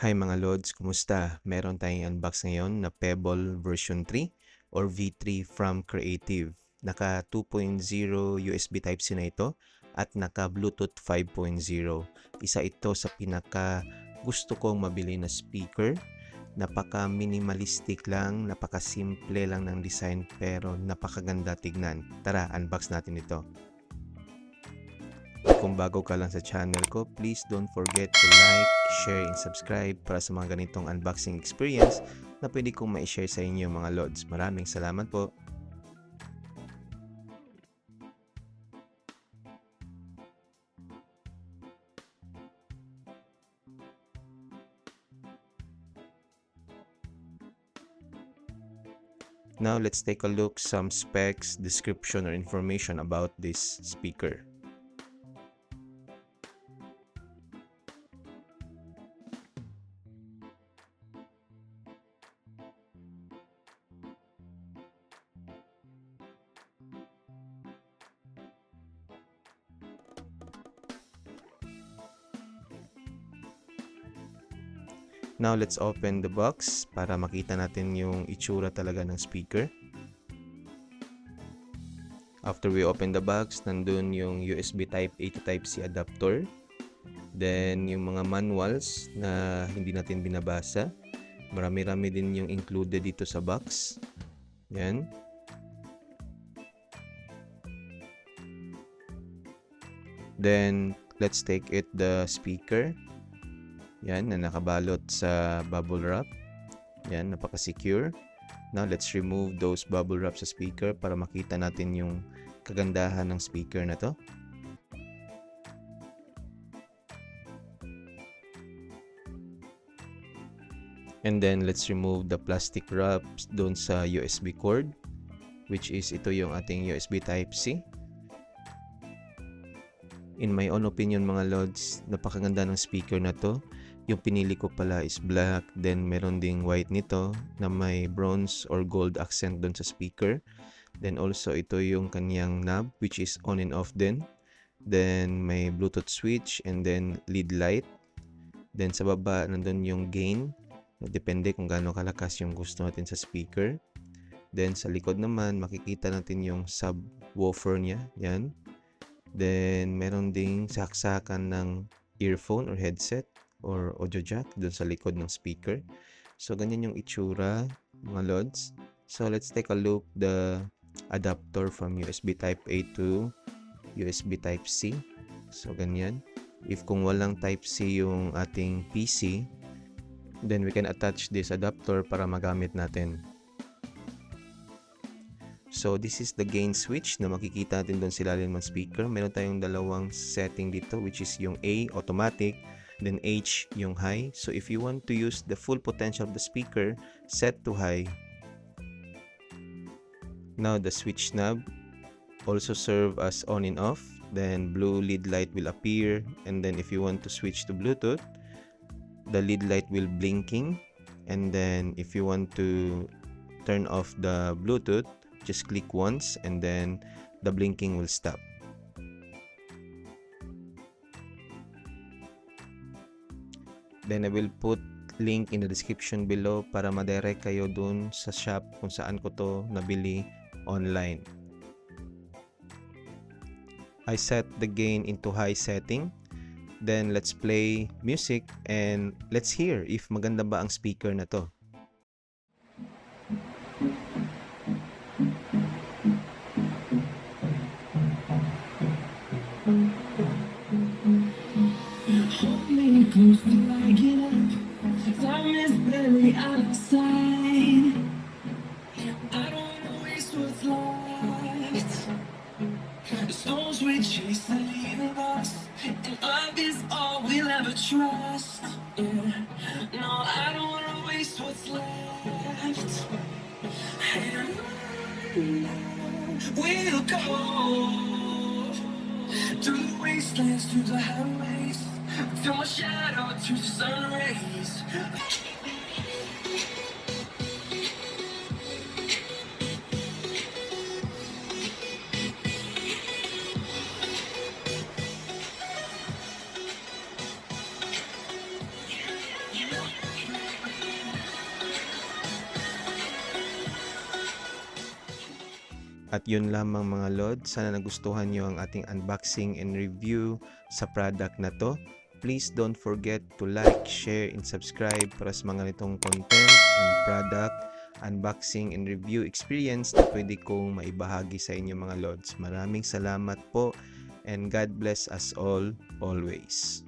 Hi mga Lods, kumusta? Meron tayong unbox ngayon na Pebble version 3 or V3 from Creative. Naka 2.0 USB Type-C na ito at naka Bluetooth 5.0. Isa ito sa pinaka gusto kong mabili na speaker. Napaka minimalistic lang, napaka simple lang ng design pero napakaganda tignan. Tara, unbox natin ito. Kung bago ka lang sa channel ko, please don't forget to like, share, and subscribe para sa mga ganitong unboxing experience na pwede kong ma-share sa inyo mga Lods. Maraming salamat po. Now let's take a look some specs, description, or information about this speaker. Now let's open the box para makita natin yung itsura talaga ng speaker. After we open the box, nandun yung USB Type-A to Type-C adapter. Then yung mga manuals na hindi natin binabasa. Marami-rami din yung included dito sa box. Yan. Then let's take it the speaker. Yan, na nakabalot sa bubble wrap. Yan, napaka-secure. Now, let's remove those bubble wrap sa speaker para makita natin yung kagandahan ng speaker na to. And then, let's remove the plastic wraps doon sa USB cord, which is ito yung ating USB Type-C. In my own opinion mga Lods, napakaganda ng speaker na to. Yung pinili ko pala is black, then meron ding white nito na may bronze or gold accent doon sa speaker. Then also ito yung kanyang knob which is on and off din. Then may Bluetooth switch and then lead light. Then sa baba nandun yung gain. Depende kung gaano kalakas yung gusto natin sa speaker. Then sa likod naman makikita natin yung subwoofer niya. Yan. Then meron ding saksakan ng earphone or headset or audio jack dun sa likod ng speaker. So ganyan yung itsura mga Lods. So let's take a look the adapter from USB Type-A to USB Type-C. So ganyan. If kung walang Type-C yung ating PC, then we can attach this adapter para magamit natin. So this is the gain switch na makikita natin doon sa ilalim ng speaker. Meron tayong dalawang setting dito which is yung A, automatic, then H, yung high. So if you want to use the full potential of the speaker, set to high. Now the switch knob also serve as on and off. Then blue lead light will appear, and then if you want to switch to Bluetooth, the lead light will blinking. And then if you want to turn off the Bluetooth, just click once and then the blinking will stop. Then I will put link in the description below para ma-direct kayo dun sa shop kung saan ko to nabili online. I set the gain into high setting. Then let's play music and let's hear if maganda ba ang speaker na to. Close till I get up. Time is barely out of sight. I don't wanna waste what's left. The storms we chase are leaving us, and love is all we'll ever trust. Yeah. No, I don't wanna waste what's left. And we'll go through the wastelands, through the highways, till my shadow to the sun rays. At yun lamang mga Lods, sana nagustuhan nyo ang ating unboxing and review sa product na to. Please don't forget to like, share, and subscribe para sa mga nitong content and product, unboxing and review experience na pwede kong maibahagi sa inyo mga Lods. Maraming salamat po and God bless us all always.